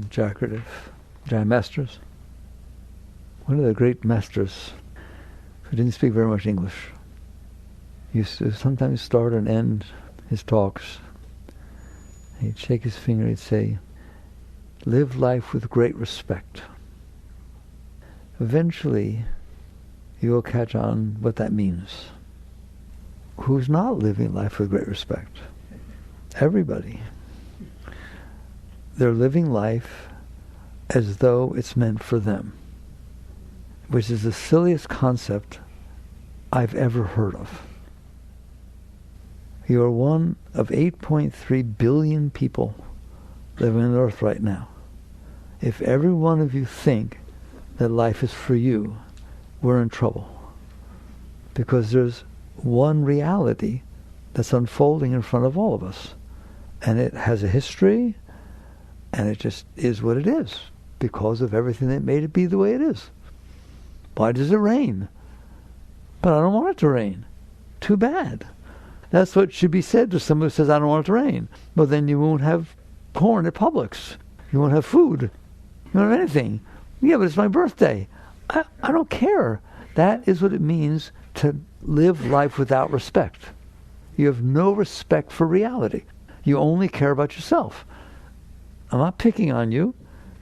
Jagaradev, Jai Masters, one of the great masters who didn't speak very much English. He used to sometimes start and end his talks. He'd shake his finger, he'd say, "Live life with great respect." Eventually, you will catch on what that means. Who's not living life with great respect? Everybody. They're living life as though it's meant for them, which is the silliest concept I've ever heard of. You are one of 8.3 billion people living on Earth right now. If every one of you think that life is for you, we're in trouble. Because there's one reality that's unfolding in front of all of us. And it has a history, and it just is what it is, because of everything that made it be the way it is. Why does it rain? But I don't want it to rain. Too bad. That's what should be said to someone who says, I don't want it to rain. Well, then you won't have corn at Publix. You won't have food. You won't have anything. Yeah, but it's my birthday. I don't care. That is what it means to live life without respect. You have no respect for reality. You only care about yourself. I'm not picking on you,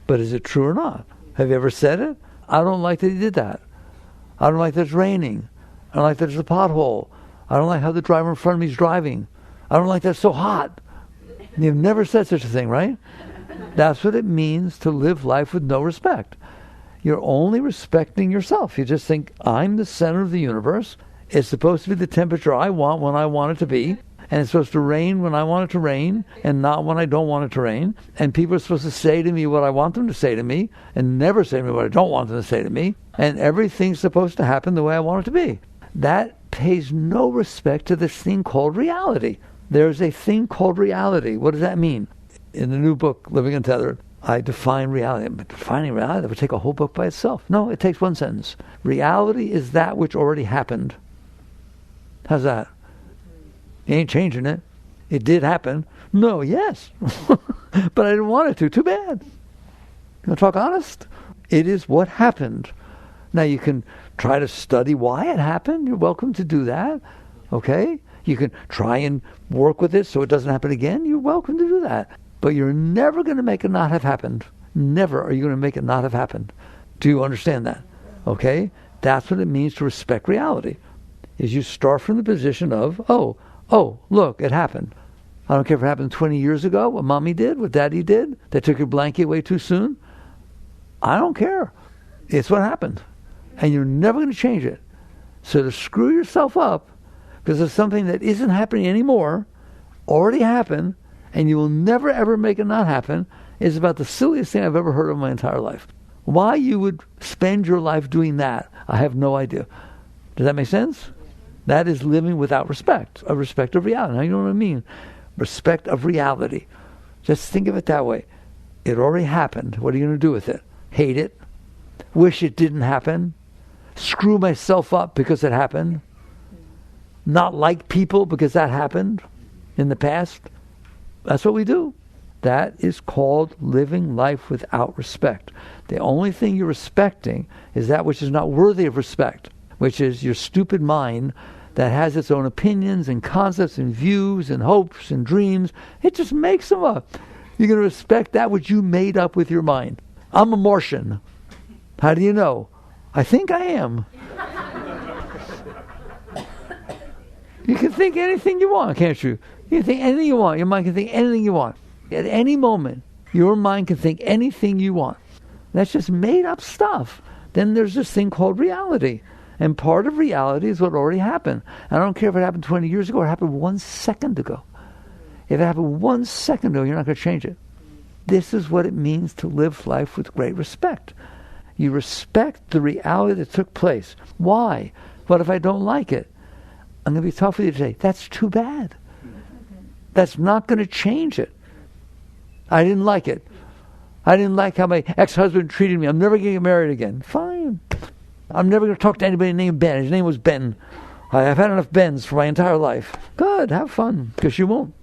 but is it true or not? Have you ever said it? I don't like that he did that. I don't like that it's raining. I don't like that there's a pothole. I don't like how the driver in front of me is driving. I don't like that it's so hot. You've never said such a thing, right? That's what it means to live life with no respect. You're only respecting yourself. You just think, I'm the center of the universe. It's supposed to be the temperature I want when I want it to be. And it's supposed to rain when I want it to rain and not when I don't want it to rain. And people are supposed to say to me what I want them to say to me and never say to me what I don't want them to say to me. And everything's supposed to happen the way I want it to be. That pays no respect to this thing called reality. There's a thing called reality. What does that mean? In the new book, Living Untethered, I define reality. But defining reality, that would take a whole book by itself. No, it takes one sentence. Reality is that which already happened. How's that? You ain't changing it. It did happen. No, yes. But I didn't want it to. Too bad. You want to talk honest? It is what happened. Now you can try to study why it happened. You're welcome to do that. Okay? You can try and work with it so it doesn't happen again. You're welcome to do that. But you're never going to make it not have happened. Never are you going to make it not have happened. Do you understand that? Okay? That's what it means to respect reality. Is you start from the position of, oh, look, it happened. I don't care if it happened 20 years ago, what mommy did, what daddy did, they took your blanket away too soon. I don't care. It's what happened. And you're never going to change it. So to screw yourself up because of something that isn't happening anymore, already happened, and you will never ever make it not happen, is about the silliest thing I've ever heard of in my entire life. Why you would spend your life doing that, I have no idea. Does that make sense? That is living without respect, a respect of reality. Now you know what I mean? Respect of reality. Just think of it that way. It already happened. What are you going to do with it? Hate it? Wish it didn't happen? Screw myself up because it happened? Not like people because that happened in the past? That's what we do. That is called living life without respect. The only thing you're respecting is that which is not worthy of respect, which is your stupid mind that has its own opinions and concepts and views and hopes and dreams. It just makes them up. You're going to respect that which you made up with your mind. I'm a Martian. How do you know? I think I am. You can think anything you want, can't you? You can think anything you want. Your mind can think anything you want. At any moment, your mind can think anything you want. That's just made up stuff. Then there's this thing called reality. And part of reality is what already happened. And I don't care if it happened 20 years ago or it happened 1 second ago. If it happened 1 second ago, you're not going to change it. This is what it means to live life with great respect. You respect the reality that took place. Why? What if I don't like it? I'm going to be tough with you today. That's too bad. That's not going to change it. I didn't like it. I didn't like how my ex-husband treated me. I'm never going to get married again. Fine. I'm never going to talk to anybody named Ben. His name was Ben. I've had enough Bens for my entire life. Good, have fun, because you won't.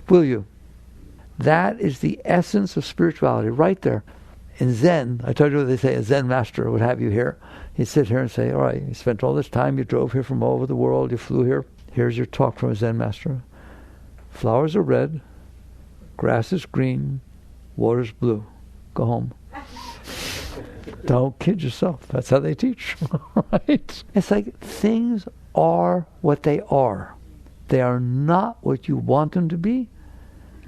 Will you? That is the essence of spirituality right there. In Zen, I told you what they say, a Zen master would have you here. He'd sit here and say, all right, you spent all this time, you drove here from all over the world, you flew here. Here's your talk from a Zen master. Flowers are red, grass is green, water's blue. Go home. Don't kid yourself. That's how they teach. Right? It's like things are what they are. They are not what you want them to be.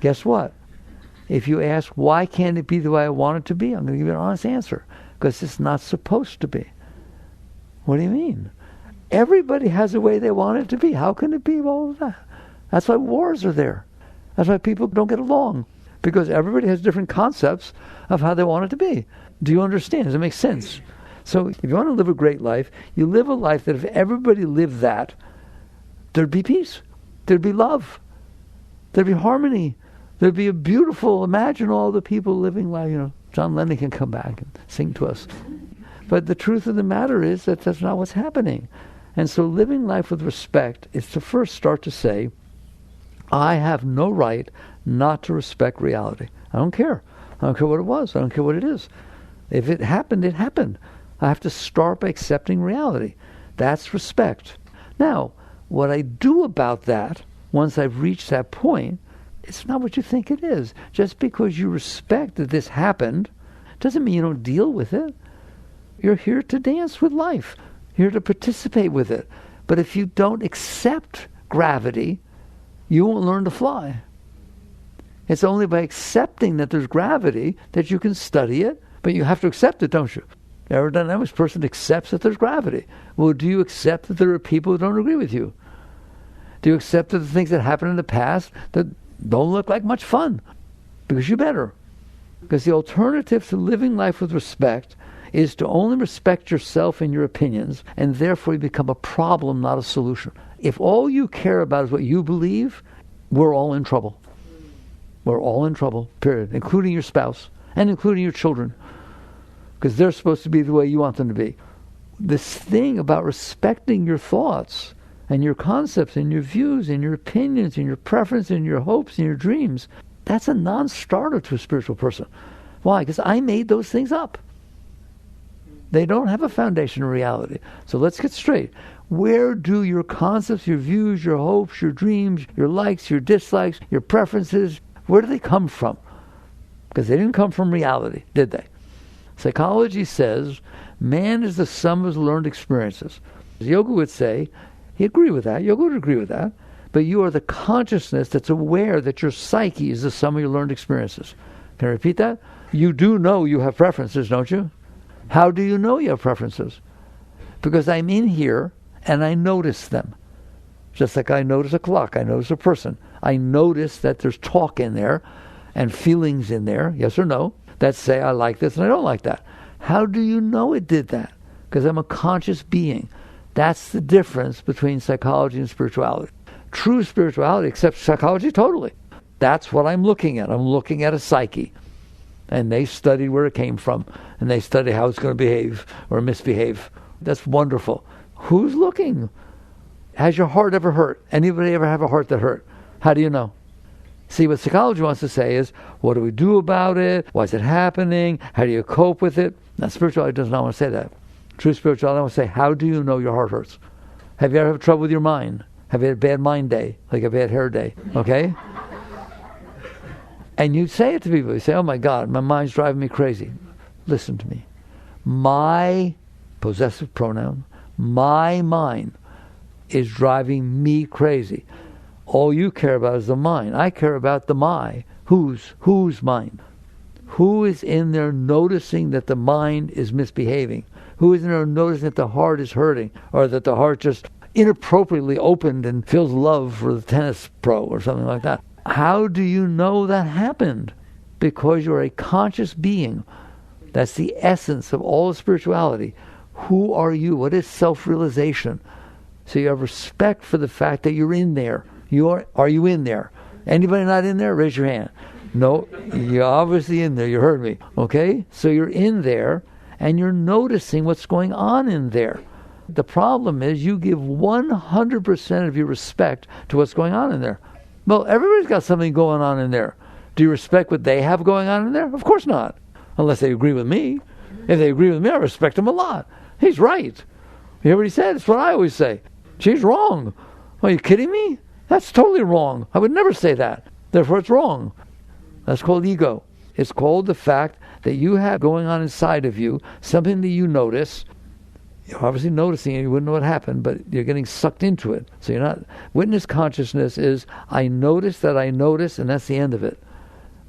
Guess what? If you ask, why can't it be the way I want it to be? I'm going to give you an honest answer. Because it's not supposed to be. What do you mean? Everybody has a way they want it to be. How can it be all of that? That's why wars are there. That's why people don't get along. Because everybody has different concepts of how they want it to be. Do you understand? Does it make sense? So if you want to live a great life, you live a life that if everybody lived that, there'd be peace. There'd be love. There'd be harmony. There'd be a beautiful, imagine all the people living life, John Lennon can come back and sing to us. But the truth of the matter is that that's not what's happening. And so living life with respect is to first start to say, I have no right not to respect reality. I don't care. I don't care what it was. I don't care what it is. If it happened, it happened. I have to start by accepting reality. That's respect. Now, what I do about that, once I've reached that point, it's not what you think it is. Just because you respect that this happened, doesn't mean you don't deal with it. You're here to dance with life. You're here to participate with it. But if you don't accept gravity, you won't learn to fly. It's only by accepting that there's gravity that you can study it, but you have to accept it, don't you? The aerodynamics person accepts that there's gravity. Well, do you accept that there are people who don't agree with you? Do you accept that the things that happened in the past that don't look like much fun? Because you better. Because the alternative to living life with respect is to only respect yourself and your opinions, and therefore you become a problem, not a solution. If all you care about is what you believe, we're all in trouble. We're all in trouble, period, including your spouse and including your children, because they're supposed to be the way you want them to be. This thing about respecting your thoughts and your concepts and your views and your opinions and your preference and your hopes and your dreams, that's a non-starter to a spiritual person. Why? Because I made those things up. They don't have a foundation in reality. So let's get straight. Where do your concepts, your views, your hopes, your dreams, your likes, your dislikes, your preferences, where do they come from? Because they didn't come from reality, did they? Psychology says man is the sum of his learned experiences. Yoga would say, he agreed with that, Yoga would agree with that, but you are the consciousness that's aware that your psyche is the sum of your learned experiences. Can I repeat that? You do know you have preferences, don't you? How do you know you have preferences? Because I'm in here and I notice them. Just like I notice a clock, I notice a person. I notice that there's talk in there and feelings in there, yes or no, that say I like this and I don't like that. How do you know it did that? Because I'm a conscious being. That's the difference between psychology and spirituality. True spirituality accepts psychology totally. That's what I'm looking at. I'm looking at a psyche. And they studied where it came from. And they study how it's going to behave or misbehave. That's wonderful. Who's looking? Has your heart ever hurt? Anybody ever have a heart that hurt? How do you know? See, what psychology wants to say is, what do we do about it? Why is it happening? How do you cope with it? Now, spirituality does not want to say that. True spirituality wants to say, how do you know your heart hurts? Have you ever had trouble with your mind? Have you had a bad mind day? Like a bad hair day? Okay? And you say it to people. You say, oh my God, my mind's driving me crazy. Listen to me. My possessive pronoun, my mind is driving me crazy. All you care about is the mind. I care about the my. Whose mind? Who is in there noticing that the mind is misbehaving? Who is in there noticing that the heart is hurting? Or that the heart just inappropriately opened and feels love for the tennis pro or something like that? How do you know that happened? Because you're a conscious being. That's the essence of all spirituality. Who are you? What is self-realization? So you have respect for the fact that you're in there. Are you in there? Anybody not in there? Raise your hand. No, you're obviously in there. You heard me. Okay? So you're in there and you're noticing what's going on in there. The problem is you give 100% of your respect to what's going on in there. Well, everybody's got something going on in there. Do you respect what they have going on in there? Of course not. Unless they agree with me. If they agree with me, I respect them a lot. He's right. You hear what he said? It's what I always say. She's wrong. Are you kidding me? That's totally wrong. I would never say that. Therefore, it's wrong. That's called ego. It's called the fact that you have going on inside of you something that you notice. You're obviously noticing it. You wouldn't know what happened, but you're getting sucked into it. So you're not... Witness consciousness is, I notice that I notice, and that's the end of it.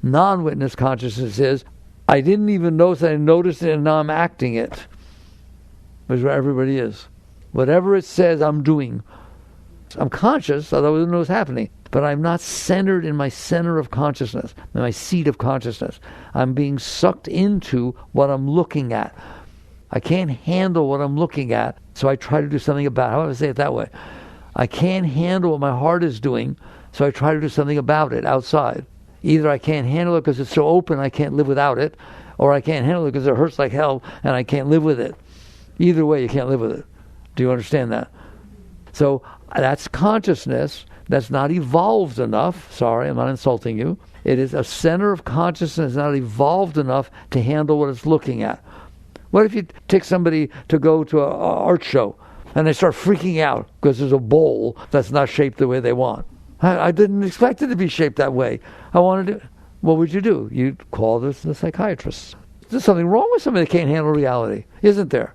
Non-witness consciousness is, I didn't even notice that I noticed it, and now I'm acting it. Which is where everybody is. Whatever it says, I'm doing. I'm conscious, although I don't know what's happening. But I'm not centered in my center of consciousness, in my seat of consciousness. I'm being sucked into what I'm looking at. I can't handle what I'm looking at, so I try to do something about it. How do I say it that way? I can't handle what my heart is doing, so I try to do something about it outside. Either I can't handle it because it's so open I can't live without it, or I can't handle it because it hurts like hell and I can't live with it. Either way, you can't live with it. Do you understand that? So that's consciousness that's not evolved enough. Sorry, I'm not insulting you. It is a center of consciousness not evolved enough to handle what it's looking at. What if you take somebody to go to an art show and they start freaking out because there's a bowl that's not shaped the way they want? I didn't expect it to be shaped that way. I wanted to... What would you do? You'd call the psychiatrist. There's something wrong with somebody that can't handle reality, isn't there?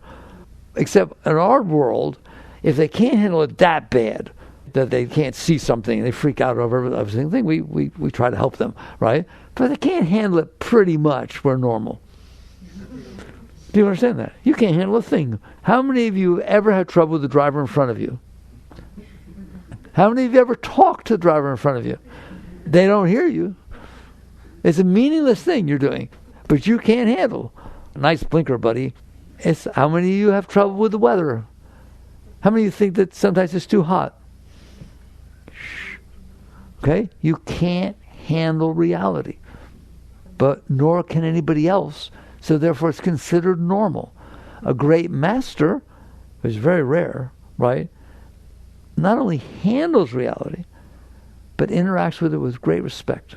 Except in our world, if they can't handle it that bad, that they can't see something and they freak out over everything, we try to help them, right? But they can't handle it pretty much, we're normal. Do you understand that? You can't handle a thing. How many of you ever had trouble with the driver in front of you? How many of you ever talked to the driver in front of you? They don't hear you. It's a meaningless thing you're doing, but you can't handle. Nice blinker, buddy. It's how many of you have trouble with the weather? How many of you think that sometimes it's too hot? Shh. Okay? You can't handle reality, but nor can anybody else. So therefore it's considered normal. A great master, which is very rare, right, not only handles reality, but interacts with it with great respect.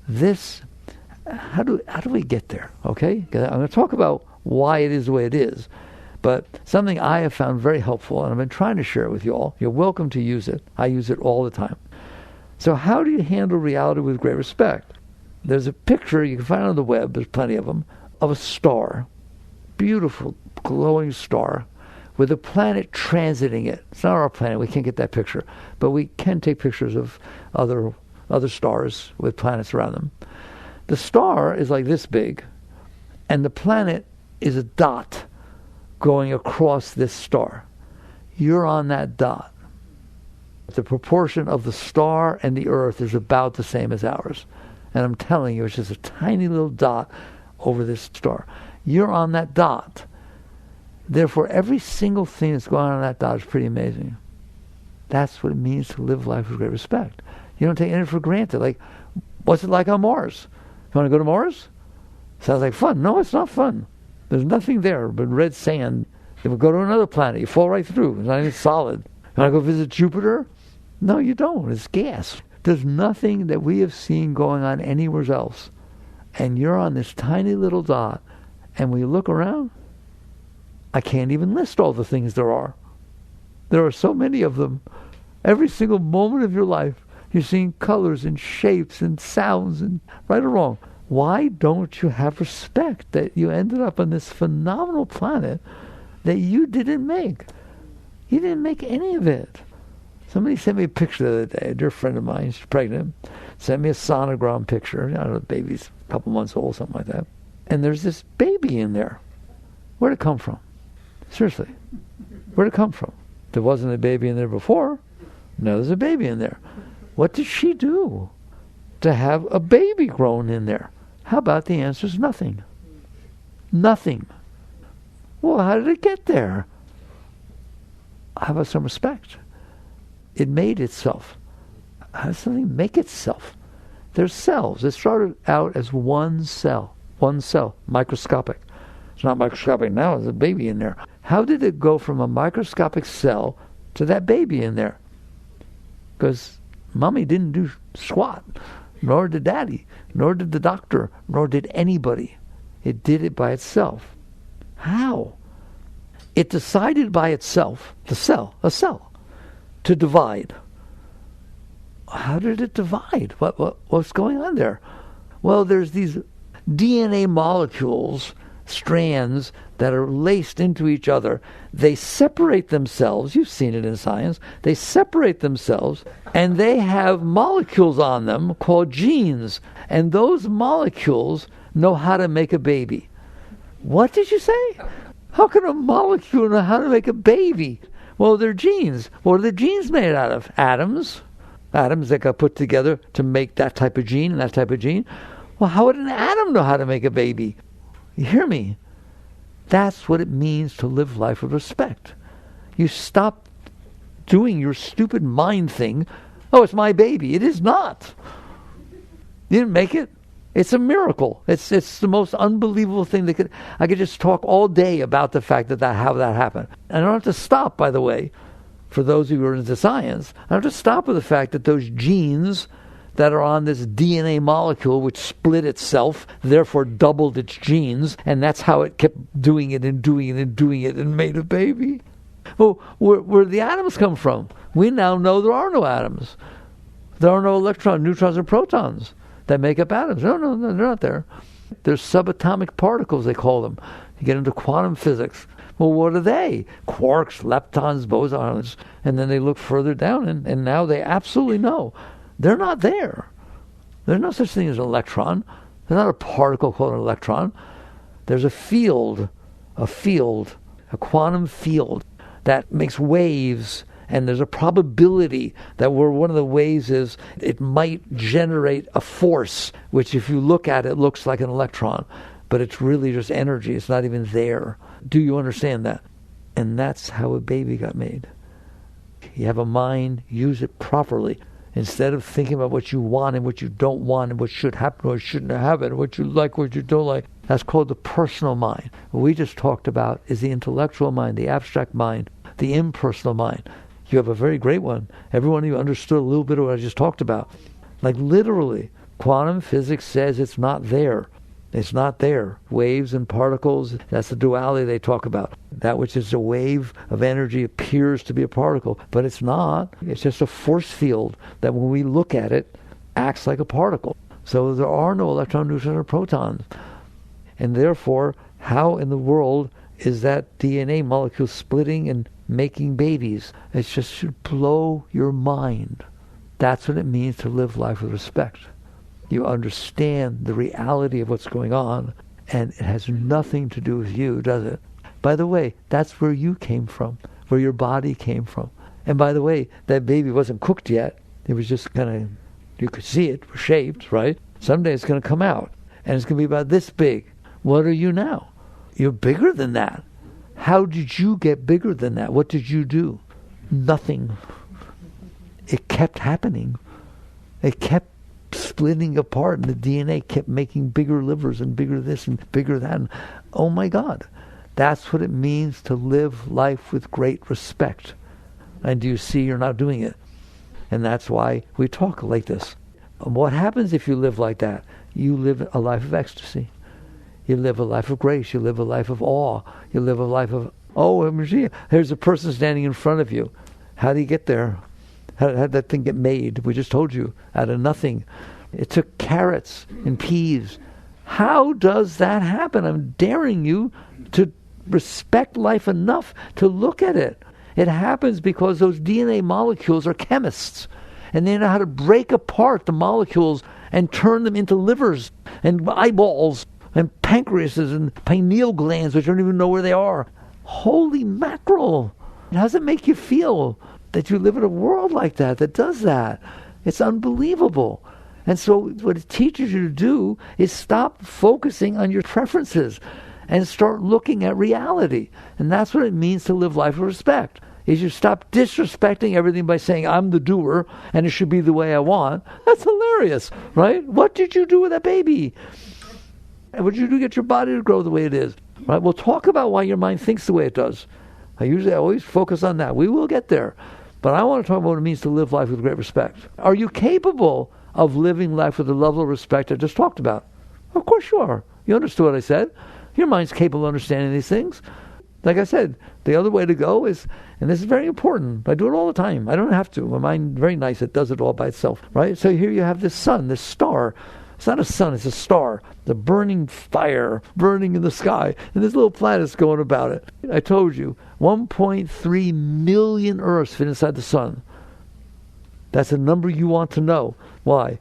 This, how do we get there? Okay? I'm going to talk about why it is the way it is, but something I have found very helpful, and I've been trying to share it with you all. You're welcome to use it. I use it all the time. So how do you handle reality with great respect? There's a picture you can find on the web, there's plenty of them, of a star, beautiful, glowing star, with a planet transiting it. It's not our planet, we can't get that picture, but we can take pictures of other stars with planets around them. The star is like this big, and the planet is a dot going across this star. You're on that dot. The proportion of the star and the earth is about the same as ours. And I'm telling you, it's just a tiny little dot over this star. You're on that dot. Therefore, every single thing that's going on that dot is pretty amazing. That's what it means to live life with great respect. You don't take anything for granted. Like, what's it like on Mars? You want to go to Mars? Sounds like fun. No, it's not fun. There's nothing there but red sand. If you go to another planet, you fall right through. It's not even solid. You want to go visit Jupiter? No, you don't. It's gas. There's nothing that we have seen going on anywhere else. And you're on this tiny little dot. And when you look around, I can't even list all the things there are. There are so many of them. Every single moment of your life, you're seeing colors and shapes and sounds, and right or wrong. Why don't you have respect that you ended up on this phenomenal planet that you didn't make? You didn't make any of it. Somebody sent me a picture the other day. A dear friend of mine, she's pregnant, sent me a sonogram picture. I don't know, the baby's a couple months old, something like that. And there's this baby in there. Where'd it come from? Seriously. Where'd it come from? There wasn't a baby in there before. Now there's a baby in there. What did she do to have a baby grown in there? How about the answer is nothing? Nothing. Well, how did it get there? How about some respect? It made itself. How does something make itself? There's cells. It started out as one cell, microscopic. It's not microscopic now, there's a baby in there. How did it go from a microscopic cell to that baby in there? Because mommy didn't do squat. nor did Daddy, nor did the doctor, nor did anybody. It did it by itself. How? It decided by itself, a cell, to divide. How did it divide? What's going on there? Well, there's these DNA molecules, strands, that are laced into each other. They separate themselves. You've seen it in science. They separate themselves, and they have molecules on them called genes. And those molecules know how to make a baby. What did you say? How can a molecule know how to make a baby? Well, they're genes. What are the genes made out of? Atoms. Atoms that got put together to make that type of gene and that type of gene. Well, how would an atom know how to make a baby? You hear me? That's what it means to live life with respect. You stop doing your stupid mind thing. Oh, it's my baby. It is not. You didn't make it. It's a miracle. It's the most unbelievable thing that I could just talk all day about the fact that how that happened. And I don't have to stop, by the way, for those who are into science. I don't have to stop with the fact that those genes that are on this DNA molecule, which split itself, therefore doubled its genes, and that's how it kept doing it and doing it and doing it and made a baby. Well, where the atoms come from? We now know there are no atoms. There are no electrons, neutrons, and protons that make up atoms. No, they're not there. They're subatomic particles, they call them. You get into quantum physics. Well, what are they? Quarks, leptons, bosons. And then they look further down, and now they absolutely know. They're not there. There's no such thing as an electron. There's not a particle called an electron. There's a field, a quantum field that makes waves, and there's a probability that where one of the waves is, it might generate a force, which if you look at it, looks like an electron, but it's really just energy. It's not even there. Do you understand that? And that's how a baby got made. You have a mind, use it properly. Instead of thinking about what you want and what you don't want and what should happen or shouldn't happen, what you like, what you don't like. That's called the personal mind. What we just talked about is the intellectual mind, the abstract mind, the impersonal mind. You have a very great one. Every one of you understood a little bit of what I just talked about. Like literally, quantum physics says it's not there. It's not there. Waves and particles, that's the duality they talk about. That which is a wave of energy appears to be a particle, but it's not. It's just a force field that when we look at it, acts like a particle. So there are no electrons, neutrons, or protons. And therefore, how in the world is that DNA molecule splitting and making babies? It just should blow your mind. That's what it means to live life with respect. You understand the reality of what's going on, and it has nothing to do with you, does it? By the way, that's where you came from, where your body came from. And by the way, that baby wasn't cooked yet. It was just you could see it, shaped, right? Someday it's going to come out, and it's going to be about this big. What are you now? You're bigger than that. How did you get bigger than that? What did you do? Nothing. It kept happening. It kept splitting apart, and the DNA kept making bigger livers and bigger this and bigger that. And, oh my God. That's what it means to live life with great respect. And do you see you're not doing it? And that's why we talk like this. And what happens if you live like that? You live a life of ecstasy. You live a life of grace. You live a life of awe. You live a life of, here's a person standing in front of you. How do you get there? How did that thing get made? We just told you, out of nothing. It took carrots and peas. How does that happen? I'm daring you to respect life enough to look at it. It happens because those DNA molecules are chemists, and they know how to break apart the molecules and turn them into livers and eyeballs and pancreases and pineal glands, which don't even know where they are. Holy mackerel! How does it make you feel that you live in a world like that does that? It's unbelievable. And so what it teaches you to do is stop focusing on your preferences and start looking at reality. And that's what it means to live life with respect. Is you stop disrespecting everything by saying, I'm the doer and it should be the way I want. That's hilarious, right? What did you do with that baby? What did you do to get your body to grow the way it is? Right? We'll talk about why your mind thinks the way it does. I always focus on that. We will get there. But I want to talk about what it means to live life with great respect. Are you capable of living life with the level of respect I just talked about? Of course you are. You understood what I said. Your mind's capable of understanding these things. Like I said, the other way to go is, and this is very important, I do it all the time. I don't have to. My mind, very nice, it does it all by itself, right? So here you have this sun, this star. It's not a sun, it's a star. The burning fire, burning in the sky. And this little planet's going about it. I told you, 1.3 million Earths fit inside the sun. That's a number you want to know. Why?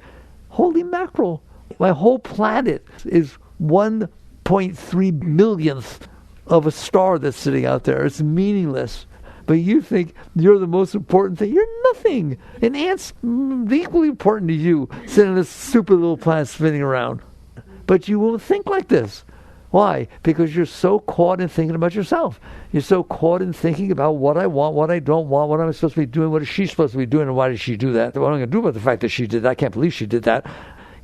Holy mackerel. My whole planet is 1.3 millionth of a star that's sitting out there. It's meaningless. But you think you're the most important thing. You're nothing. An ant's equally important to you, sitting on this super little planet spinning around. But you won't think like this. Why? Because you're so caught in thinking about yourself. You're so caught in thinking about what I want, what I don't want, what I'm supposed to be doing, what is she supposed to be doing, and why did she do that? What am I going to do about the fact that she did that? I can't believe she did that.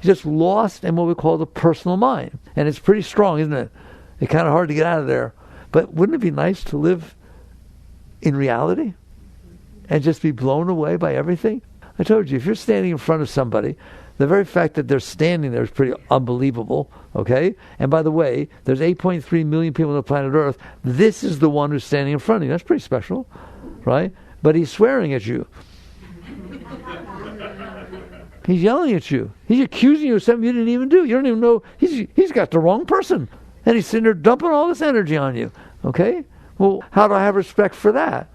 You're just lost in what we call the personal mind. And it's pretty strong, isn't it? It's kind of hard to get out of there. But wouldn't it be nice to live in reality and just be blown away by everything? I told you, if you're standing in front of somebody, the very fact that they're standing there is pretty unbelievable, okay? And by the way, there's 8.3 million people on the planet Earth. This is the one who's standing in front of you. That's pretty special, right? But he's swearing at you. He's yelling at you. He's accusing you of something you didn't even do. You don't even know. He's got the wrong person. And he's sitting there dumping all this energy on you, okay? Well, how do I have respect for that?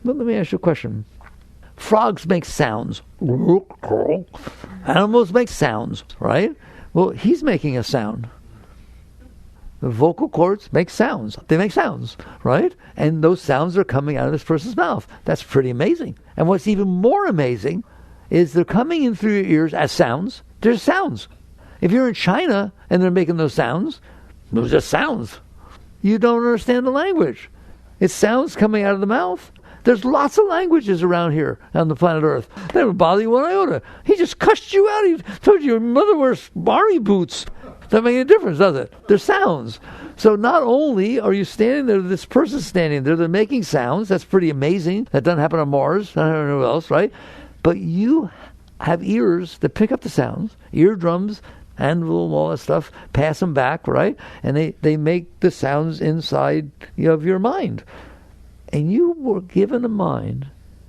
But let me ask you a question. Frogs make sounds. Animals make sounds, right? Well, he's making a sound. The vocal cords make sounds. They make sounds, right? And those sounds are coming out of this person's mouth. That's pretty amazing. And what's even more amazing is they're coming in through your ears as sounds. They're sounds. If you're in China and they're making those sounds, those are just sounds. You don't understand the language. It's sounds coming out of the mouth. There's lots of languages around here on the planet Earth. They don't bother you one iota. He just cussed you out. He told you your mother wears Bari boots. Doesn't make any difference, does it? They're sounds. So not only are you standing there, this person's standing there, they're making sounds. That's pretty amazing. That doesn't happen on Mars. I don't know who else, right? But you have ears that pick up the sounds, eardrums, and all that stuff, pass them back, right? And they make the sounds inside of your mind. And you were given a mind,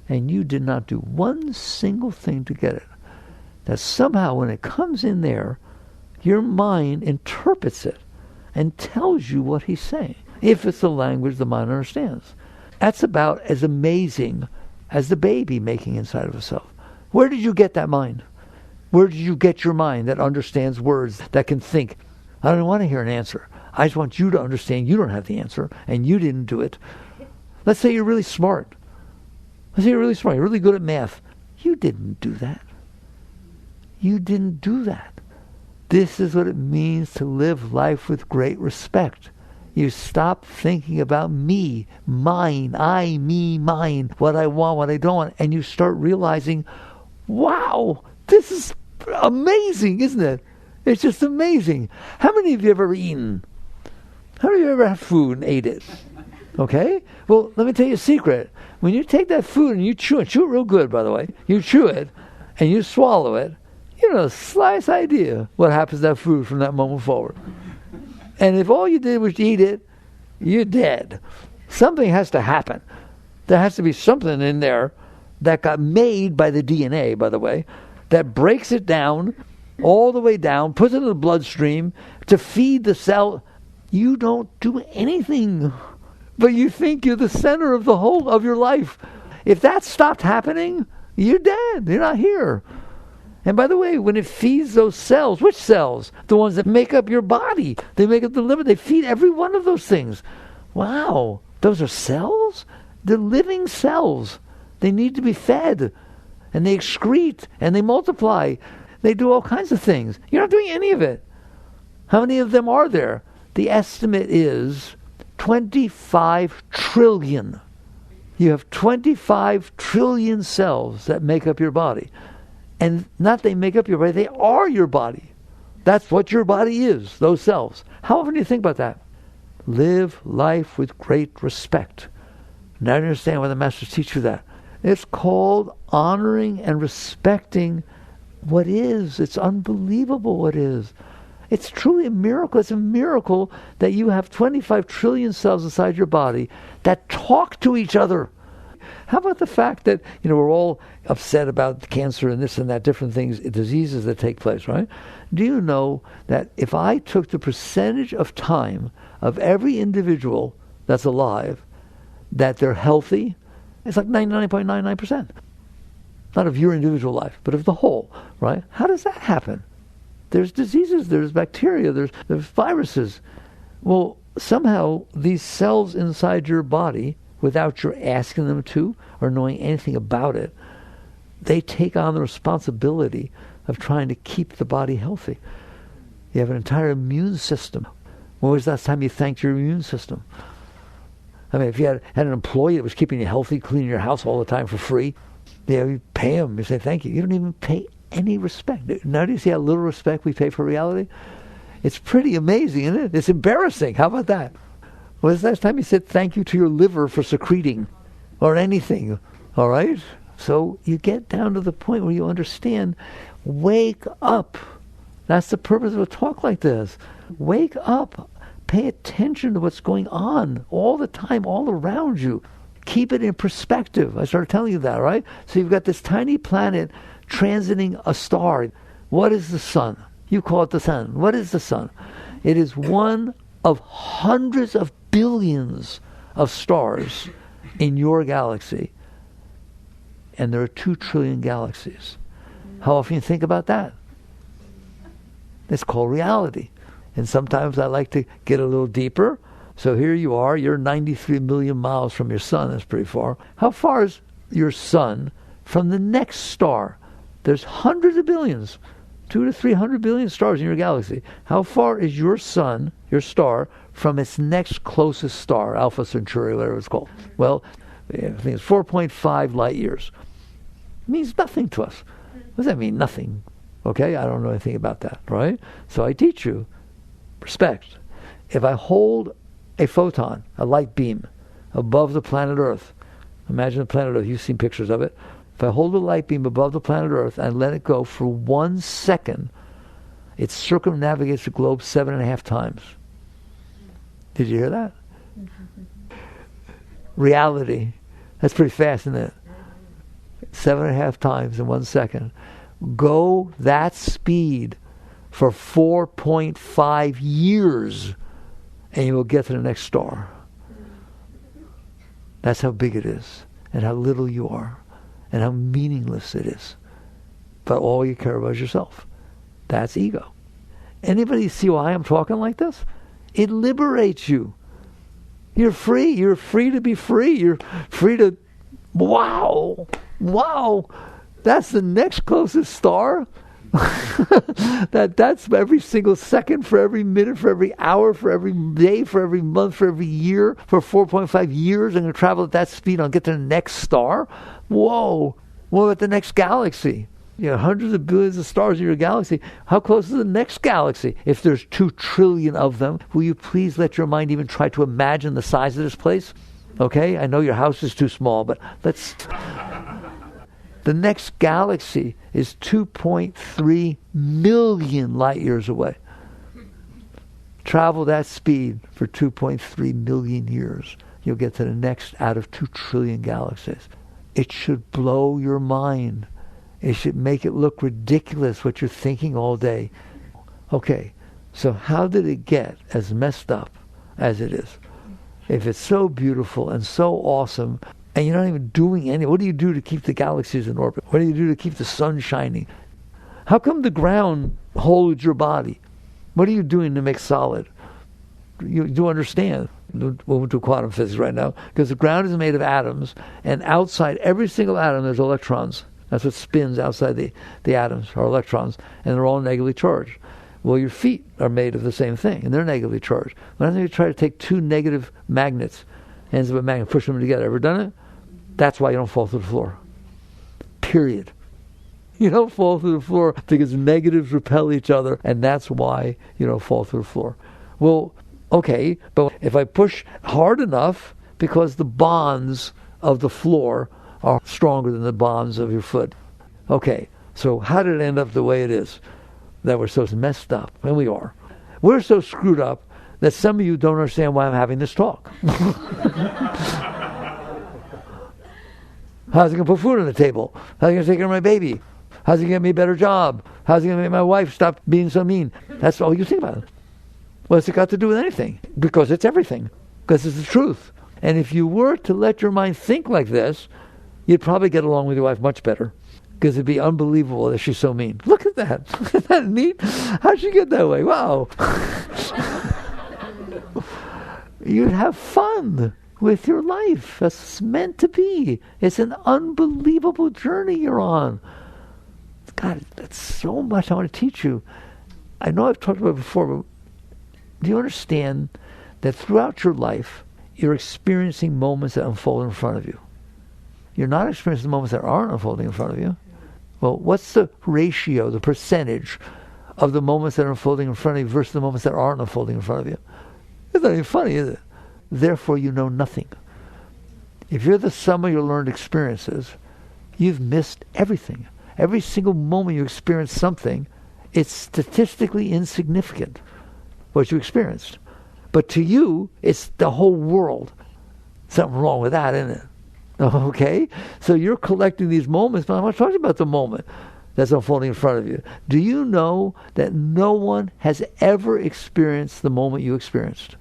and you did not do one single thing to get it. That somehow when it comes in there, your mind interprets it and tells you what he's saying, if it's the language the mind understands. That's about as amazing as the baby making inside of itself. Where did you get that mind? Where did you get your mind that understands words, that can think? I don't want to hear an answer. I just want you to understand you don't have the answer, and you didn't do it. Let's say you're really smart. Let's say you're really smart. You're really good at math. You didn't do that. You didn't do that. This is what it means to live life with great respect. You stop thinking about me, mine, I, me, mine, what I want, what I don't want, and you start realizing, wow, this is amazing, isn't it? It's just amazing. How many of you have ever eaten? How many of you ever had food and ate it? Okay? Well, let me tell you a secret. When you take that food and you chew it real good, by the way, you chew it and you swallow it, you don't have a slightest idea what happens to that food from that moment forward. And if all you did was eat it, you're dead. Something has to happen. There has to be something in there that got made by the DNA, by the way, that breaks it down, all the way down, puts it in the bloodstream to feed the cell. You don't do anything, but you think you're the center of the whole of your life. If that stopped happening, you're dead. You're not here. And by the way, when it feeds those cells, which cells? The ones that make up your body. They make up the liver. They feed every one of those things. Wow, those are cells? They're living cells. They need to be fed. And they excrete and they multiply. They do all kinds of things. You're not doing any of it. How many of them are there? The estimate is 25 trillion. You have 25 trillion cells that make up your body. And not they make up your body, they are your body. That's what your body is, those cells. How often do you think about that? Live life with great respect. Now you understand why the masters teach you that. It's called honoring and respecting what is. It's unbelievable what is. It's truly a miracle. It's a miracle that you have 25 trillion cells inside your body that talk to each other. How about the fact that, we're all upset about cancer and this and that, different things, diseases that take place, right? Do you know that if I took the percentage of time of every individual that's alive, that they're healthy, it's like 99.99%. Not of your individual life, but of the whole, right? How does that happen? There's diseases, there's bacteria, there's viruses. Well, somehow these cells inside your body, without your asking them to or knowing anything about it, they take on the responsibility of trying to keep the body healthy. You have an entire immune system. When was the last time you thanked your immune system? I mean, if you had an employee that was keeping you healthy, cleaning your house all the time for free, you pay them, you say thank you. You don't even pay any respect. Now do you see how little respect we pay for reality? It's pretty amazing, isn't it? It's embarrassing. How about that? When was the last time you said thank you to your liver for secreting or anything? All right? So you get down to the point where you understand, wake up. That's the purpose of a talk like this. Wake up. Pay attention to what's going on all the time, all around you. Keep it in perspective. I started telling you that, right? So you've got this tiny planet transiting a star. What is the sun? You call it the sun. What is the sun? It is one of hundreds of billions of stars in your galaxy. And there are 2 trillion galaxies. How often you think about that? It's called reality. And sometimes I like to get a little deeper. So here you are, you're 93 million miles from your sun. That's pretty far. How far is your sun from the next star? There's hundreds of billions, 200 to 300 billion stars in your galaxy. How far is your sun, your star, from its next closest star, Alpha Centauri, whatever it's called? Well, I think it's 4.5 light years. It means nothing to us. What does that mean, nothing? Okay, I don't know anything about that, right? So I teach you respect. If I hold a photon, a light beam, above the planet Earth, imagine the planet Earth, you've seen pictures of it. If I hold a light beam above the planet Earth and let it go for 1 second, it circumnavigates the globe 7.5 times. Did you hear that? Reality. That's pretty fast, isn't it? 7.5 times in 1 second. Go that speed for 4.5 years and you will get to the next star. That's how big it is and how little you are and how meaningless it is. But all you care about is yourself. That's ego. Anybody see why I'm talking like this? It liberates you. You're free. You're free to be free. You're free to... Wow! That's the next closest star. That's every single second, for every minute, for every hour, for every day, for every month, for every year. For 4.5 years, I'm going to travel at that speed. I'll get to the next star. Whoa! What about the next galaxy? Hundreds of billions of stars in your galaxy. How close is the next galaxy? If there's 2 trillion of them, will you please let your mind even try to imagine the size of this place? Okay? I know your house is too small, but let's... The next galaxy is 2.3 million light years away. Travel that speed for 2.3 million years. You'll get to the next out of 2 trillion galaxies. It should blow your mind. It should make it look ridiculous what you're thinking all day. Okay, so how did it get as messed up as it is? If it's so beautiful and so awesome, and you're not even doing any, what do you do to keep the galaxies in orbit? What do you do to keep the sun shining? How come the ground holds your body? What are you doing to make solid? You do understand. We'll move to quantum physics right now, because the ground is made of atoms, and outside every single atom there's electrons. That's what spins outside the atoms, are electrons, and they're all negatively charged. Well, your feet are made of the same thing, and they're negatively charged. Whenever you try to take 2 negative magnets, ends of a magnet, push them together, ever done it? That's why you don't fall to the floor. Period. You don't fall to the floor because negatives repel each other, and that's why you don't fall to the floor. Well, okay, but if I push hard enough, because the bonds of the floor are stronger than the bonds of your foot. Okay, So how did it end up the way it is? That we're so messed up, and we are. We're so screwed up that some of you don't understand why I'm having this talk. How's it going to put food on the table? How's it going to take care of my baby? How's it going to get me a better job? How's it going to make my wife stop being so mean? That's all you think about. What's it got to do with anything? Because it's everything. Because it's the truth. And if you were to let your mind think like this, you'd probably get along with your wife much better. Because it'd be unbelievable that she's so mean. Look at that. Isn't that neat? How'd she get that way? Wow. You'd have fun with your life. That's meant to be. It's an unbelievable journey you're on. God, that's so much I want to teach you. I know I've talked about it before, but do you understand that throughout your life, you're experiencing moments that unfold in front of you? You're not experiencing moments that aren't unfolding in front of you. Well, what's the ratio, the percentage of the moments that are unfolding in front of you versus the moments that aren't unfolding in front of you? It's not even funny, is it? Therefore, you know nothing. If you're the sum of your learned experiences, you've missed everything. Every single moment you experience something, it's statistically insignificant, what you experienced. But to you, it's the whole world. Something wrong with that, isn't it? Okay? So you're collecting these moments, but I'm not talking about the moment that's unfolding in front of you. Do you know that no one has ever experienced the moment you experienced?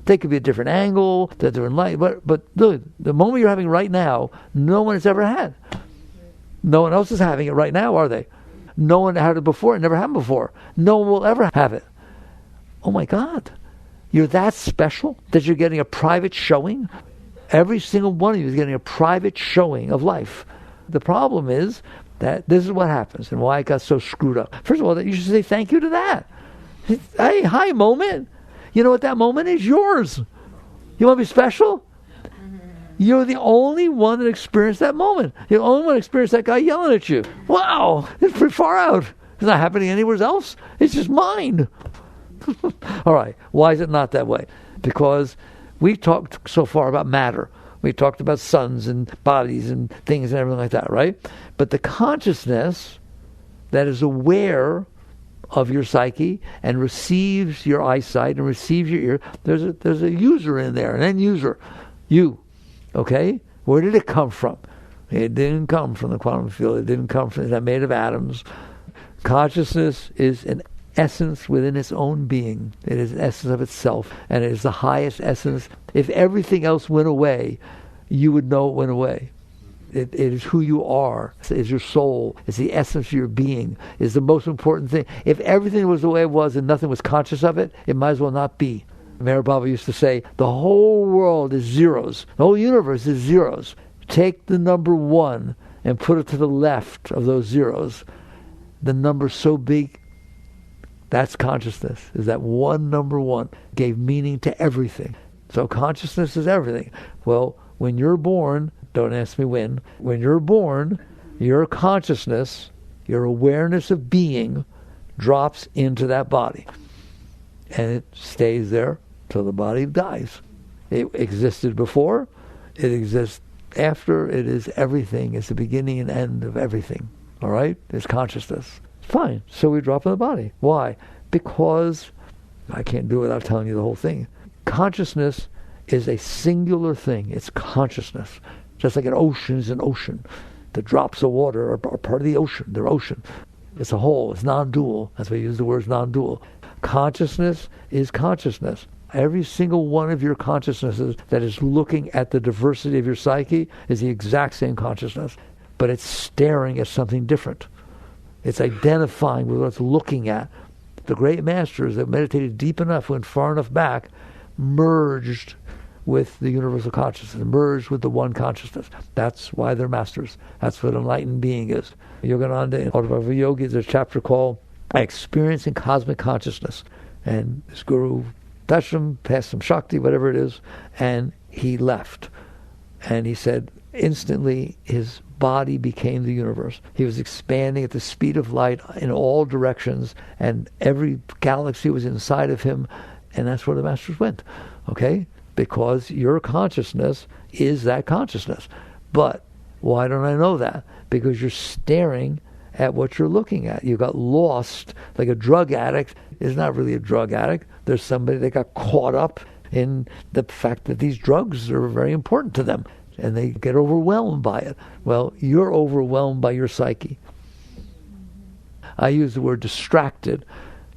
They could be a different angle, a different light, but look, the moment you're having right now, no one has ever had. No one else is having it right now, are they? No one had it before. It never happened before. No one will ever have it. Oh my God. You're that special that you're getting a private showing? Every single one of you is getting a private showing of life. The problem is that this is what happens and why it got so screwed up. First of all, you should say thank you to that. Hey, hi, moment. You know what that moment is? Yours. You want to be special? You're the only one that experienced that moment. You're the only one that experienced that guy yelling at you. Wow, it's pretty far out. It's not happening anywhere else. It's just mine. All right, why is it not that way? Because we talked so far about matter. We talked about suns and bodies and things and everything like that, right? But the consciousness that is aware of your psyche and receives your eyesight and receives your ear, there's a user in there, an end user, you. Okay? Where did it come from? It didn't come from the quantum field. It didn't come from, it's made of atoms. Consciousness is an essence within its own being. It is an essence of itself, and it is the highest essence. If everything else went away, you would know it went away. It is who you are. It's your soul. It's the essence of your being. It's the most important thing. If everything was the way it was and nothing was conscious of it, it might as well not be. Meher Baba used to say, the whole world is zeros. The whole universe is zeros. Take the number 1 and put it to the left of those zeros. The number so big, that's consciousness. Is that one number 1 gave meaning to everything. So consciousness is everything. Well, when you're born, don't ask me when you're born, your consciousness, your awareness of being drops into that body. And it stays there till the body dies. It existed before, it exists after, it is everything. It's the beginning and end of everything. All right? It's consciousness. Fine. So we drop in the body. Why? Because, I can't do it without telling you the whole thing. Consciousness is a singular thing. It's consciousness. Just like an ocean is an ocean. The drops of water are part of the ocean. They're ocean. It's a whole. It's non-dual. That's why I use the words non-dual. Consciousness is consciousness. Every single one of your consciousnesses that is looking at the diversity of your psyche is the exact same consciousness, but it's staring at something different. It's identifying with what it's looking at. The great masters that meditated deep enough, went far enough back, merged with the universal consciousness, merged with the one consciousness. That's why they're masters. That's what enlightened being is. Yogananda in Autobiography of a Yogi, there's a chapter called Experiencing Cosmic Consciousness. And this guru touched him, passed him Shakti, whatever it is, and he left. And he said, instantly his body became the universe. He was expanding at the speed of light in all directions, and every galaxy was inside of him, and that's where the masters went. Okay? Because your consciousness is that consciousness. But why don't I know that? Because you're staring at what you're looking at. You got lost, like a drug addict is not really a drug addict. There's somebody that got caught up in the fact that these drugs are very important to them, and they get overwhelmed by it. Well, you're overwhelmed by your psyche. I use the word distracted.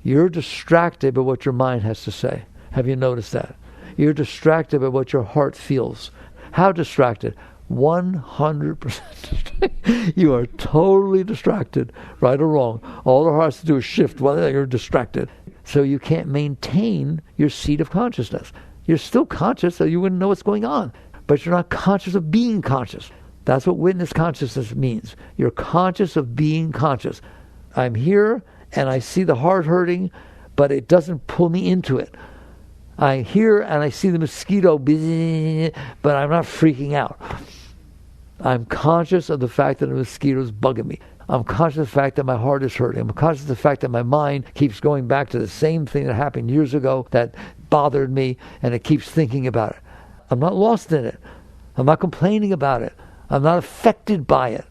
You're distracted by what your mind has to say. Have you noticed that? You're distracted by what your heart feels. How distracted? 100%. You are totally distracted, right or wrong. All the heart has to do is shift while you're distracted. So you can't maintain your seat of consciousness. You're still conscious, so you wouldn't know what's going on. But you're not conscious of being conscious. That's what witness consciousness means. You're conscious of being conscious. I'm here, and I see the heart hurting, but it doesn't pull me into it. I'm here, and I see the mosquito, but I'm not freaking out. I'm conscious of the fact that the mosquito is bugging me. I'm conscious of the fact that my heart is hurting. I'm conscious of the fact that my mind keeps going back to the same thing that happened years ago that bothered me, and it keeps thinking about it. I'm not lost in it. I'm not complaining about it. I'm not affected by it.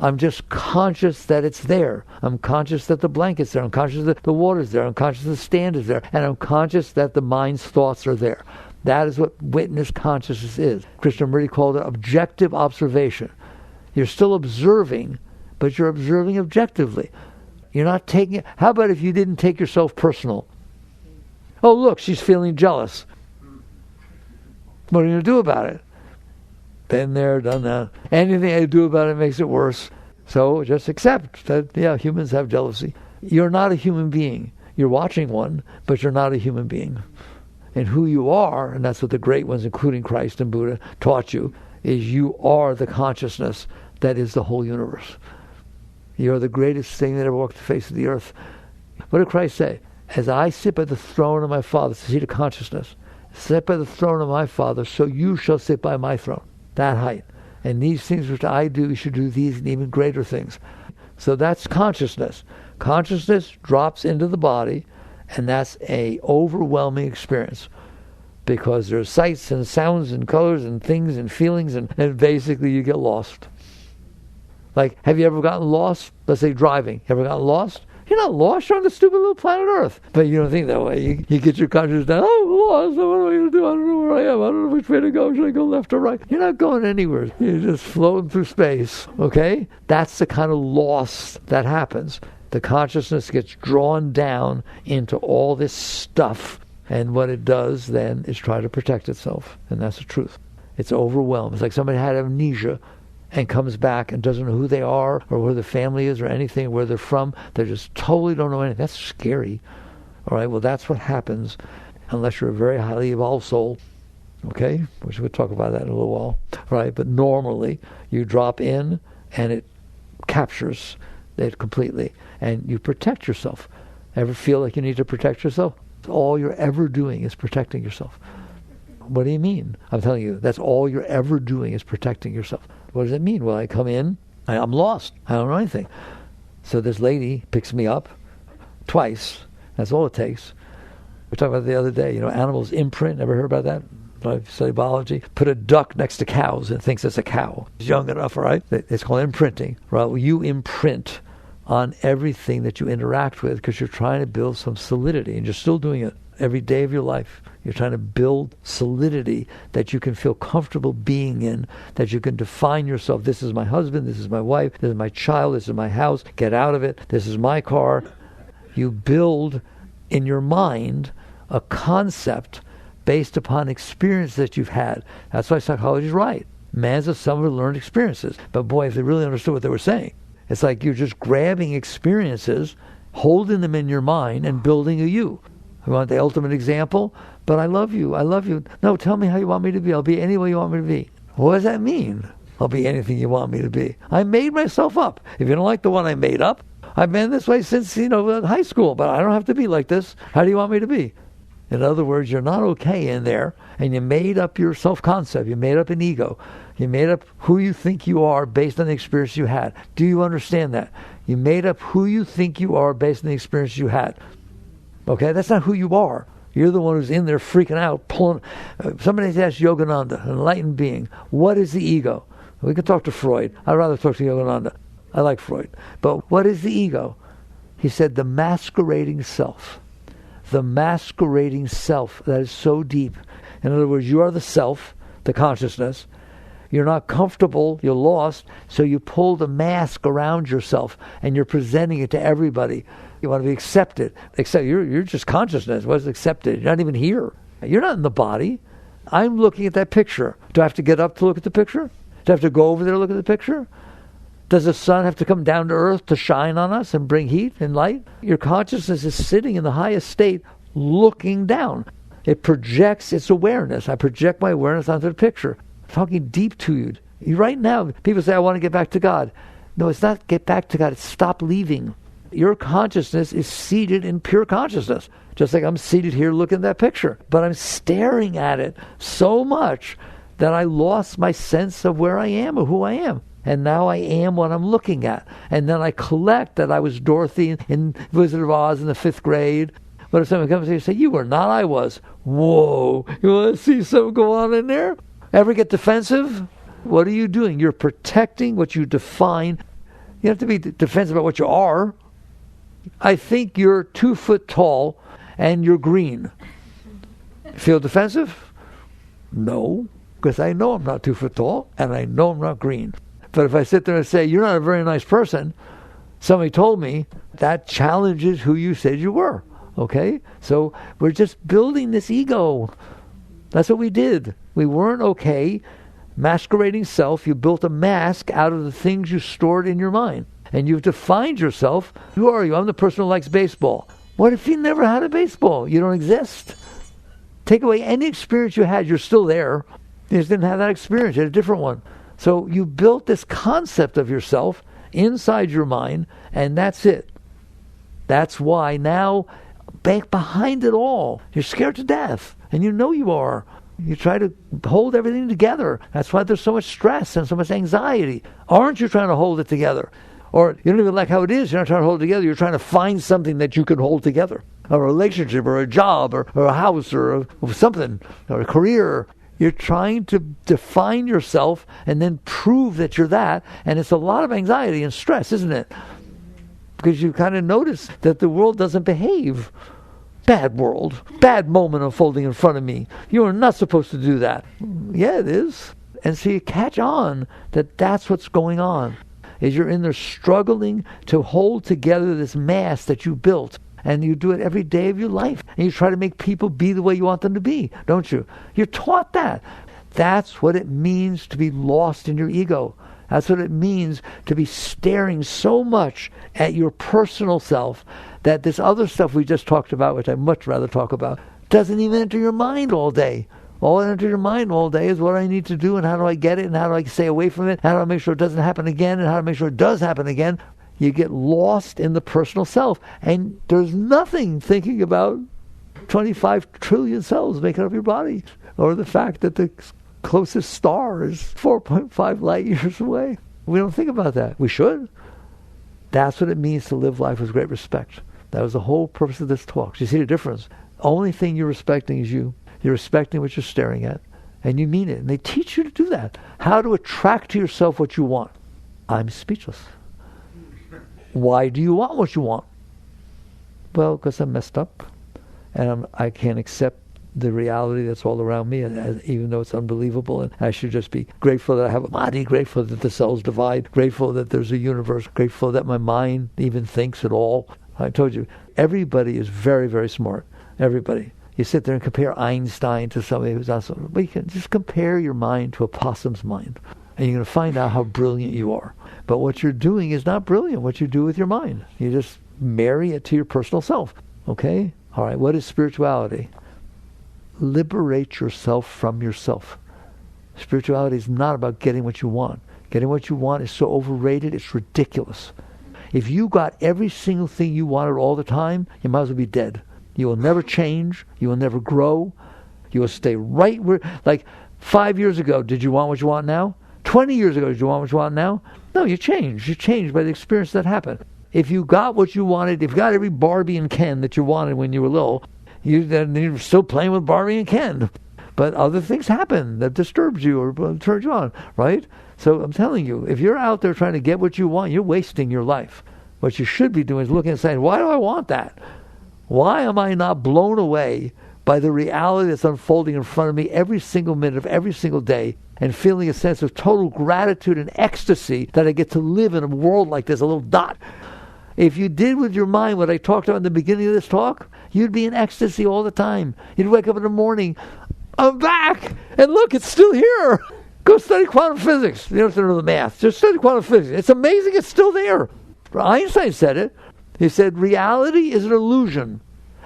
I'm just conscious that it's there. I'm conscious that the blanket's there. I'm conscious that the water's there. I'm conscious that the stand is there. And I'm conscious that the mind's thoughts are there. That is what witness consciousness is. Krishnamurti called it objective observation. You're still observing, but you're observing objectively. You're not taking it. How about if you didn't take yourself personal? Oh, look, she's feeling jealous. What are you going to do about it? Been there, done that. Anything I do about it makes it worse. So just accept that, yeah, humans have jealousy. You're not a human being. You're watching one, but you're not a human being. And who you are, and that's what the great ones, including Christ and Buddha, taught you, is you are the consciousness that is the whole universe. You're the greatest thing that ever walked the face of the earth. What did Christ say? As I sit by the throne of my Father, the seat of consciousness, sit by the throne of my Father, so you shall sit by my throne. That height. And these things which I do, you should do these and even greater things. So that's consciousness. Consciousness drops into the body, and that's a overwhelming experience. Because there's sights and sounds and colors and things and feelings, and basically you get lost. Like, have you ever gotten lost? Let's say driving. Ever gotten lost? You're not lost. You're on the stupid little planet Earth. But you don't think that way. You get your consciousness down. Oh, I'm lost. What am I going to do? I don't know where I am. I don't know which way to go. Should I go left or right? You're not going anywhere. You're just floating through space. Okay? That's the kind of loss that happens. The consciousness gets drawn down into all this stuff. And what it does then is try to protect itself. And that's the truth. It's overwhelmed. It's like somebody had amnesia and comes back and doesn't know who they are or where the family is or anything, where they're from. They just totally don't know anything. That's scary. All right, well, that's what happens unless you're a very highly evolved soul. Okay? Which we'll talk about that in a little while. All right, but normally you drop in and it captures it completely. And you protect yourself. Ever feel like you need to protect yourself? All you're ever doing is protecting yourself. What do you mean? I'm telling you, that's all you're ever doing is protecting yourself. What does it mean? Well, I come in, I'm lost. I don't know anything. So this lady picks me up twice. That's all it takes. We talked about it the other day. You know, animals imprint. Ever heard about that? I study biology. Put a duck next to cows and thinks it's a cow. It's young enough, all right? It's called imprinting. Right? Well, you imprint on everything that you interact with because you're trying to build some solidity, and you're still doing it every day of your life. You're trying to build solidity that you can feel comfortable being in, that you can define yourself. This is my husband, this is my wife, this is my child, this is my house, get out of it, this is my car. You build in your mind a concept based upon experience that you've had. That's why psychology is right. Man's a sum of learned experiences. But boy, if they really understood what they were saying, it's like you're just grabbing experiences, holding them in your mind, and building a you. I want the ultimate example, but I love you. I love you. No, tell me how you want me to be. I'll be any way you want me to be. What does that mean? I'll be anything you want me to be. I made myself up. If you don't like the one I made up, I've been this way since, high school, but I don't have to be like this. How do you want me to be? In other words, you're not okay in there, and you made up your self-concept. You made up an ego. You made up who you think you are based on the experience you had. Do you understand that? You made up who you think you are based on the experience you had. Okay, that's not who you are. You're the one who's in there freaking out, pulling. Somebody asked Yogananda, an enlightened being, what is the ego? We could talk to Freud. I'd rather talk to Yogananda. I like Freud. But what is the ego? He said the masquerading self. The masquerading self that is so deep. In other words, you are the self, the consciousness. You're not comfortable, you're lost, so you pull the mask around yourself and you're presenting it to everybody. You want to be accepted. Except you're just consciousness. What's accepted? You're not even here. You're not in the body. I'm looking at that picture. Do I have to get up to look at the picture? Do I have to go over there to look at the picture? Does the sun have to come down to earth to shine on us and bring heat and light? Your consciousness is sitting in the highest state looking down. It projects its awareness. I project my awareness onto the picture. I'm talking deep to you. Right now, people say, I want to get back to God. No, it's not get back to God. It's stop leaving. Your consciousness is seated in pure consciousness. Just like I'm seated here looking at that picture. But I'm staring at it so much that I lost my sense of where I am or who I am. And now I am what I'm looking at. And then I collect that I was Dorothy in Wizard of Oz in the 5th grade. But if someone comes to you and say, you were not, I was. Whoa, you want to see something go on in there? Ever get defensive? What are you doing? You're protecting what you define. You have to be defensive about what you are. I think you're 2 foot tall and you're green. Feel defensive? No, because I know I'm not 2 foot tall and I know I'm not green. But if I sit there and say, you're not a very nice person, somebody told me, that challenges who you said you were. Okay? So we're just building this ego. That's what we did. We weren't okay. Masquerading self, you built a mask out of the things you stored in your mind. And you've defined yourself. Who are you? I'm the person who likes baseball. What if you never had a baseball? You don't exist. Take away any experience you had, you're still there. You just didn't have that experience. You had a different one. So you built this concept of yourself inside your mind, and that's it. That's why now, back behind it all, you're scared to death, and you know you are. You try to hold everything together. That's why there's so much stress and so much anxiety. Aren't you trying to hold it together? Or you don't even like how it is. You're not trying to hold it together. You're trying to find something that you can hold together. A relationship or a job or a house or something or a career. You're trying to define yourself and then prove that you're that. And it's a lot of anxiety and stress, isn't it? Because you kind of notice that the world doesn't behave. Bad world. Bad moment unfolding in front of me. You are not supposed to do that. Yeah, it is. And so you catch on that that's what's going on. Is you're in there struggling to hold together this mass that you built. And you do it every day of your life. And you try to make people be the way you want them to be, don't you? You're taught that. That's what it means to be lost in your ego. That's what it means to be staring so much at your personal self that this other stuff we just talked about, which I'd much rather talk about, doesn't even enter your mind all day. All that enters your mind all day is what I need to do and how do I get it and how do I stay away from it, how do I make sure it doesn't happen again and how to make sure it does happen again. You get lost in the personal self. And there's nothing thinking about 25 trillion cells making up your body or the fact that the closest star is 4.5 light years away. We don't think about that. We should. That's what it means to live life with great respect. That was the whole purpose of this talk. You see the difference? Only thing you're respecting is you. You're respecting what you're staring at. And you mean it. And they teach you to do that. How to attract to yourself what you want. I'm speechless. Why do you want what you want? Well, because I'm messed up. And I can't accept the reality that's all around me, even though it's unbelievable. And I should just be grateful that I have a body, grateful that the cells divide, grateful that there's a universe, grateful that my mind even thinks at all. I told you, everybody is very, very smart. Everybody. You sit there and compare Einstein to somebody who's not so... But you can just compare your mind to a possum's mind. And you're going to find out how brilliant you are. But what you're doing is not brilliant, what you do with your mind. You just marry it to your personal self. Okay? All right, what is spirituality? Liberate yourself from yourself. Spirituality is not about getting what you want. Getting what you want is so overrated, it's ridiculous. If you got every single thing you wanted all the time, you might as well be dead. You will never change. You will never grow. You will stay right where... Like 5 years ago, did you want what you want now? 20 years ago, did you want what you want now? No, you changed. You changed by the experience that happened. If you got what you wanted, if you got every Barbie and Ken that you wanted when you were little, then you're still playing with Barbie and Ken. But other things happen that disturbs you or turns you on, right? So I'm telling you, if you're out there trying to get what you want, you're wasting your life. What you should be doing is looking and saying, why do I want that? Why am I not blown away by the reality that's unfolding in front of me every single minute of every single day, and feeling a sense of total gratitude and ecstasy that I get to live in a world like this, a little dot. If you did with your mind what I talked about in the beginning of this talk, you'd be in ecstasy all the time. You'd wake up in the morning, I'm back, and look, it's still here. Go study quantum physics. You don't have to know the math. Just study quantum physics. It's amazing it's still there. Einstein said it. He said, reality is an illusion,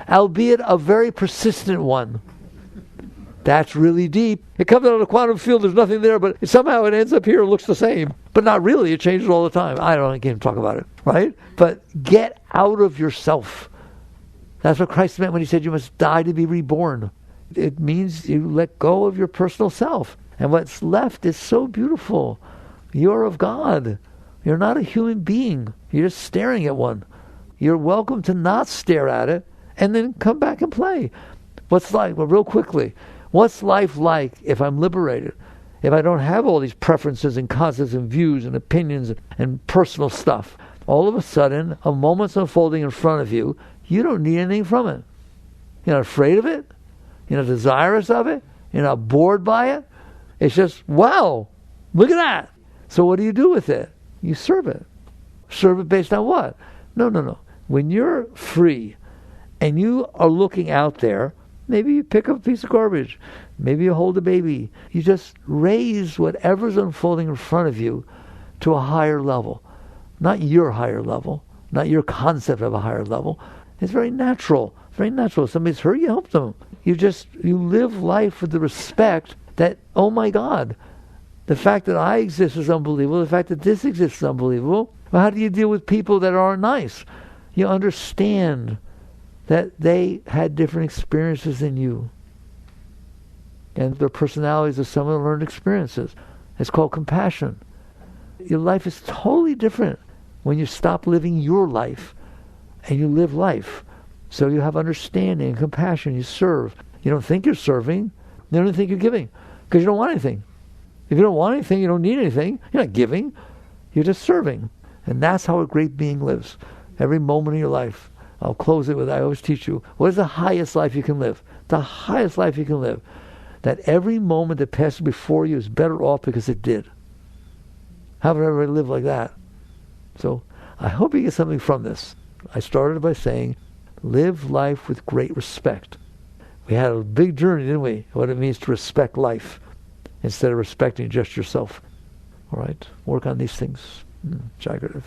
albeit a very persistent one. That's really deep. It comes out of the quantum field, there's nothing there, but somehow it ends up here and looks the same. But not really, it changes all the time. I can't talk about it, right? But get out of yourself. That's what Christ meant when he said you must die to be reborn. It means you let go of your personal self. And what's left is so beautiful. You're of God. You're not a human being. You're just staring at one. You're welcome to not stare at it and then come back and play. What's life? Well, real quickly. What's life like if I'm liberated? If I don't have all these preferences and concepts and views and opinions and personal stuff? All of a sudden, a moment's unfolding in front of you. You don't need anything from it. You're not afraid of it. You're not desirous of it. You're not bored by it. It's just, wow, look at that. So what do you do with it? You serve it. Serve it based on what? No. When you're free and you are looking out there, maybe you pick up a piece of garbage. Maybe you hold a baby. You just raise whatever's unfolding in front of you to a higher level. Not your higher level. Not your concept of a higher level. It's very natural. Very natural. If somebody's hurt, you help them. You live life with the respect that, oh my God, the fact that I exist is unbelievable. The fact that this exists is unbelievable. Well, how do you deal with people that aren't nice? You understand that they had different experiences than you. And their personalities are some of the learned experiences. It's called compassion. Your life is totally different when you stop living your life and you live life. So you have understanding and compassion. You serve. You don't think you're serving. You don't think you're giving because you don't want anything. If you don't want anything, you don't need anything. You're not giving. You're just serving. And that's how a great being lives. Every moment of your life. I'll close it with, I always teach you, what is the highest life you can live? The highest life you can live. That every moment that passes before you is better off because it did. How would everybody live like that? So I hope you get something from this. I started by saying, live life with great respect. We had a big journey, didn't we? What it means to respect life instead of respecting just yourself. All right? Work on these things. Jagrative.